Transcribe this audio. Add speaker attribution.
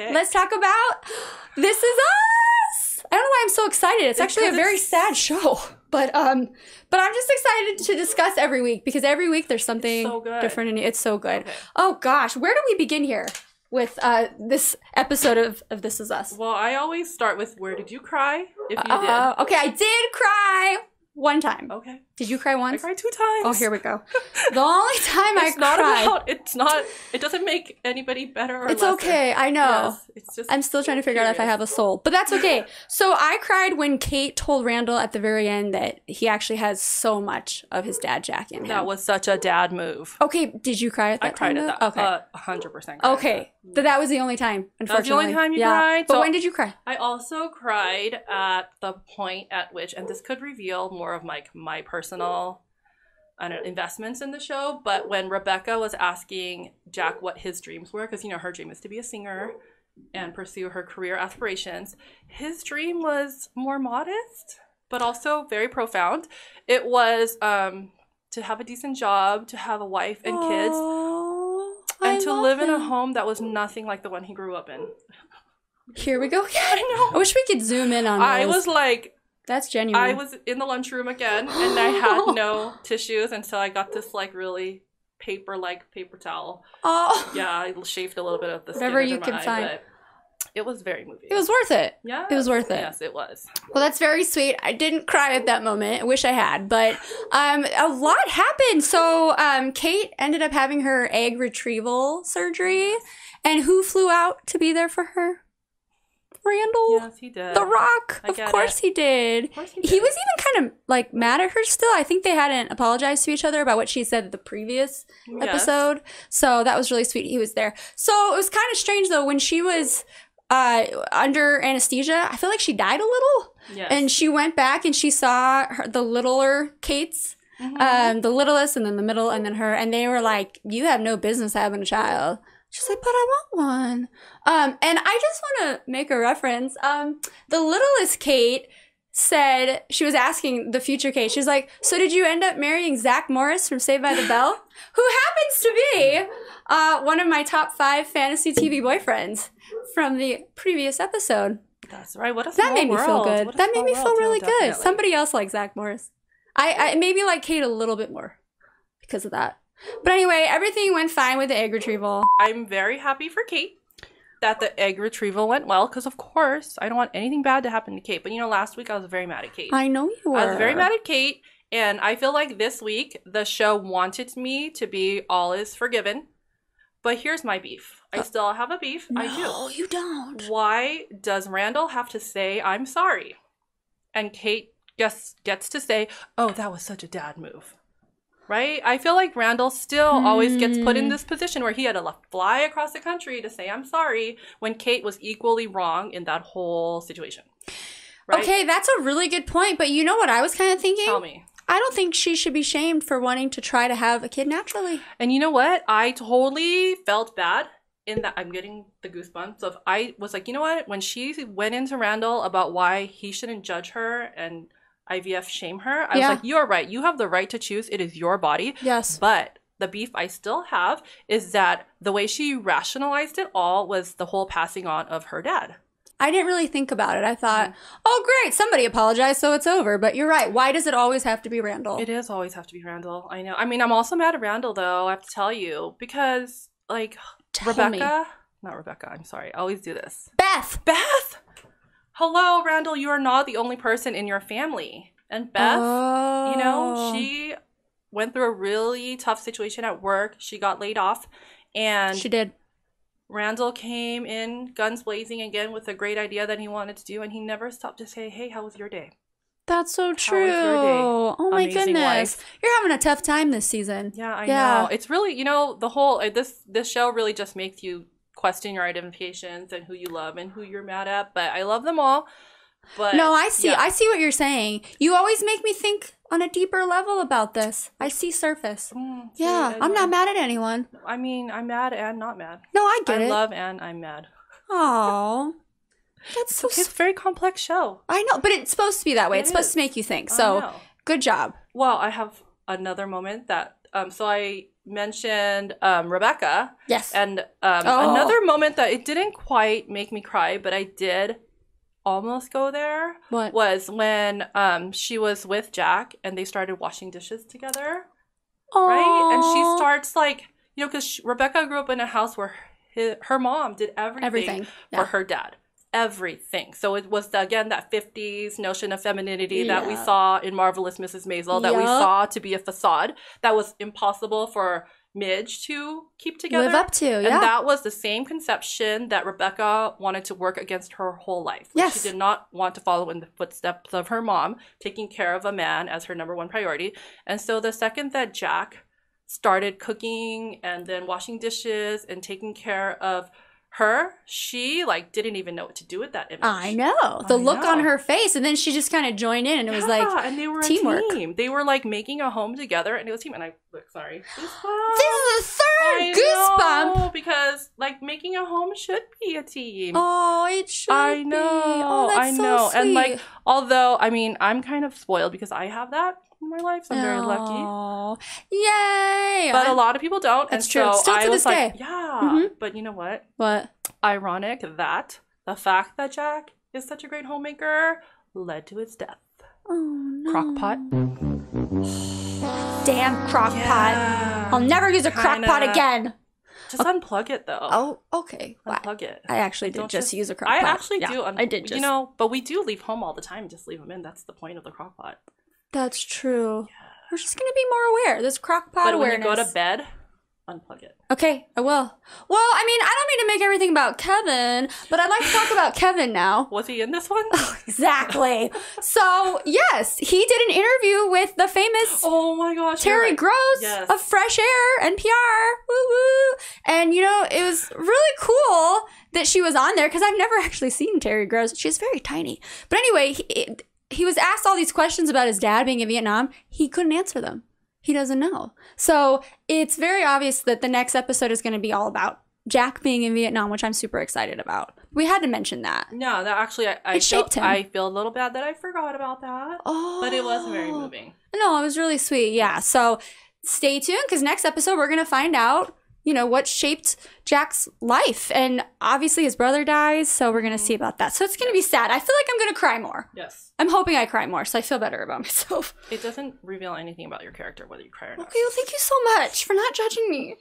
Speaker 1: Let's talk about This Is Us. I don't know why I'm so excited. It's actually a very sad show. But I'm just excited to discuss every week because every week there's something different and it's so good. Okay. Oh gosh, where do we begin here with this episode of This Is Us?
Speaker 2: Well, I always start with where did you cry if you did.
Speaker 1: Okay, I did cry one time.
Speaker 2: Okay.
Speaker 1: Did you cry once?
Speaker 2: I cried 2 times.
Speaker 1: Oh, here we go. The only time I cried.
Speaker 2: It doesn't make anybody better or
Speaker 1: It's
Speaker 2: lesser.
Speaker 1: Okay, I know.
Speaker 2: Yes, it's just
Speaker 1: I'm still trying to figure out if I have a soul, but that's okay. So I cried when Kate told Randall at the very end that he actually has so much of his dad Jack in him.
Speaker 2: That was such a dad move.
Speaker 1: Okay, did you cry at that time?
Speaker 2: I cried at that. Okay. 100%.
Speaker 1: Okay. That was the only time, unfortunately.
Speaker 2: That was the only time you cried?
Speaker 1: But when did you cry?
Speaker 2: I also cried at the point at which, and this could reveal more of my personal investments in the show, but when Rebecca was asking Jack what his dreams were, because, her dream is to be a singer and pursue her career aspirations, his dream was more modest, but also very profound. It was to have a decent job, to have a wife and kids, and to live in a home that was nothing like the one he grew up in.
Speaker 1: Here we go again. I know. I wish we could zoom in on
Speaker 2: I was like...
Speaker 1: That's genuine.
Speaker 2: I was in the lunchroom again, and I had no tissues, and so I got this, really paper towel.
Speaker 1: Oh.
Speaker 2: Yeah, I shaved a little bit of the skin
Speaker 1: whatever you
Speaker 2: under
Speaker 1: could
Speaker 2: my eye,
Speaker 1: find.
Speaker 2: but it was very moving.
Speaker 1: It was worth it.
Speaker 2: Yeah.
Speaker 1: It was worth it.
Speaker 2: Yes, it was.
Speaker 1: Well, that's very sweet. I didn't cry at that moment. I wish I had, but a lot happened. So Kate ended up having her egg retrieval surgery, and who flew out to be there for her? Randall.
Speaker 2: Yes, he did.
Speaker 1: The Rock. Of course he did. He was even kind of mad at her still. I think they hadn't apologized to each other about what she said the previous episode. So that was really sweet. He was there. So it was kind of strange though when she was under anesthesia. I feel like she died a little.
Speaker 2: Yes.
Speaker 1: And she went back and she saw the littler Kates. Mm-hmm. The littlest and then the middle and then her. And they were like, you have no business having a child. She's like, but I want one. And I just want to make a reference. The littlest Kate said, she was asking the future Kate, she's like, so did you end up marrying Zach Morris from Saved by the Bell? Who happens to be one of my top 5 fantasy TV boyfriends from the previous episode.
Speaker 2: That's right. What a small
Speaker 1: That made me feel good. That made me feel really good.
Speaker 2: Definitely.
Speaker 1: Somebody else likes Zach Morris. I maybe like Kate a little bit more because of that. But anyway, everything went fine with the egg retrieval.
Speaker 2: I'm very happy for Kate that the egg retrieval went well because, of course, I don't want anything bad to happen to Kate. But, last week I was very mad at Kate.
Speaker 1: I know you were.
Speaker 2: I was very mad at Kate, and I feel like this week the show wanted me to be all is forgiven. But here's my beef. I still have a beef.
Speaker 1: No,
Speaker 2: I do.
Speaker 1: No, you don't.
Speaker 2: Why does Randall have to say, I'm sorry? And Kate gets to say, oh, that was such a dad move. Right? I feel like Randall still always gets put in this position where he had to fly across the country to say, I'm sorry, when Kate was equally wrong in that whole situation. Right?
Speaker 1: Okay, that's a really good point. But you know what I was kind of thinking?
Speaker 2: Tell me.
Speaker 1: I don't think she should be shamed for wanting to try to have a kid naturally.
Speaker 2: And you know what? I totally felt bad in that. I'm getting the goosebumps of, I was like, you know what? When she went into Randall about why he shouldn't judge her and IVF shame her, I was like, you're right. You have the right to choose. It is your body.
Speaker 1: Yes.
Speaker 2: But the beef I still have is that the way she rationalized it all was the whole passing on of her dad.
Speaker 1: I didn't really think about it. I thought, oh, great. Somebody apologized, so it's over. But you're right. Why does it always have to be Randall?
Speaker 2: It does always have to be Randall. I know. I mean, I'm also mad at Randall, though, I have to tell you. Because, Rebecca. Not Rebecca. I'm sorry. I always do this.
Speaker 1: Beth.
Speaker 2: Hello, Randall, you are not the only person in your family. And Beth, she went through a really tough situation at work. She got laid off. And
Speaker 1: she did.
Speaker 2: Randall came in guns blazing again with a great idea that he wanted to do. And he never stopped to say, hey, how was your day?
Speaker 1: That's so true.
Speaker 2: How was your day?
Speaker 1: Oh, my
Speaker 2: Amazing
Speaker 1: goodness.
Speaker 2: wife.
Speaker 1: You're having a tough time this season.
Speaker 2: Yeah, I know. It's really, the whole, this show really just makes you question your identifications and who you love and who you're mad at, but I love them all. But
Speaker 1: no, I see what you're saying. You always make me think on a deeper level about this. I see surface. I'm not mad at anyone.
Speaker 2: I mean, I'm mad and not mad.
Speaker 1: No, I get it.
Speaker 2: I love and I'm mad.
Speaker 1: Oh, that's so.
Speaker 2: It's a very complex show.
Speaker 1: I know, but it's supposed to be that way. It's supposed to make you think. So good job.
Speaker 2: Well, I have another moment that so I mentioned Rebecca.
Speaker 1: Yes.
Speaker 2: And another moment that it didn't quite make me cry, but I did almost go there.
Speaker 1: What?
Speaker 2: Was when she was with Jack and they started washing dishes together.
Speaker 1: Aww.
Speaker 2: Right? And she starts like, you know, because Rebecca grew up in a house where her mom did everything for her dad. Everything. So it was, again, that 50s notion of femininity that we saw in Marvelous Mrs. Maisel, that we saw to be a facade that was impossible for Midge to keep together.
Speaker 1: Live up to,
Speaker 2: And that was the same conception that Rebecca wanted to work against her whole life.
Speaker 1: Yes.
Speaker 2: She did not want to follow in the footsteps of her mom, taking care of a man as her number one priority. And so the second that Jack started cooking and then washing dishes and taking care of her, she like didn't even know what to do with that image.
Speaker 1: I know. The look on her face, and then she just kind of joined in, and it was like
Speaker 2: and they were
Speaker 1: teamwork.
Speaker 2: A team. They were like making a home together, and it was a team. And I look, sorry.
Speaker 1: This is the third goosebump
Speaker 2: because like making a home should be a team.
Speaker 1: Oh, it should.
Speaker 2: I know.
Speaker 1: Be. Oh, that's
Speaker 2: I know.
Speaker 1: So sweet.
Speaker 2: And like, although I mean, I'm kind of spoiled because I have that in my life, so I'm very lucky.
Speaker 1: Yay!
Speaker 2: But a lot of people don't.
Speaker 1: That's
Speaker 2: and
Speaker 1: true.
Speaker 2: So
Speaker 1: Still to
Speaker 2: I was
Speaker 1: this
Speaker 2: like,
Speaker 1: day.
Speaker 2: yeah. But you know what?
Speaker 1: What?
Speaker 2: Ironic that the fact that Jack is such a great homemaker led to his death.
Speaker 1: Oh no.
Speaker 2: Crockpot.
Speaker 1: Damn crockpot. I'll never use a crockpot again.
Speaker 2: Just unplug it though.
Speaker 1: Oh, okay.
Speaker 2: Unplug it.
Speaker 1: I actually did just use a crockpot.
Speaker 2: I actually do.
Speaker 1: I did just.
Speaker 2: You know, but we do leave home all the time. Just leave them in. That's the point of the crockpot.
Speaker 1: That's true. Yeah. We're just going to be more aware. This crockpot awareness.
Speaker 2: But when you go to bed, unplug it.
Speaker 1: Okay, I will. Well, I mean, I don't mean to make everything about Kevin, but I'd like to talk about Kevin now.
Speaker 2: Was he in this one?
Speaker 1: Exactly. So, yes, he did an interview with the famous Terry Gross of Fresh Air, NPR. Woo woo. And, you know, it was really cool that she was on there because I've never actually seen Terry Gross. She's very tiny. But anyway, he was asked all these questions about his dad being in Vietnam. He couldn't answer them. He doesn't know. So it's very obvious that the next episode is going to be all about Jack being in Vietnam, which I'm super excited about. We had to mention that.
Speaker 2: No, that actually, I feel a little bad that I forgot about that.
Speaker 1: Oh.
Speaker 2: But it was very moving.
Speaker 1: No, it was really sweet. Yeah. So stay tuned because next episode we're going to find out, you know, what shaped Jack's life. And obviously his brother dies. So we're going to see about that. So it's going to be sad. I feel like I'm going to cry more.
Speaker 2: Yes.
Speaker 1: I'm hoping I cry more, so I feel better about myself.
Speaker 2: It doesn't reveal anything about your character, whether you cry or not.
Speaker 1: Okay, well, thank you so much for not judging me.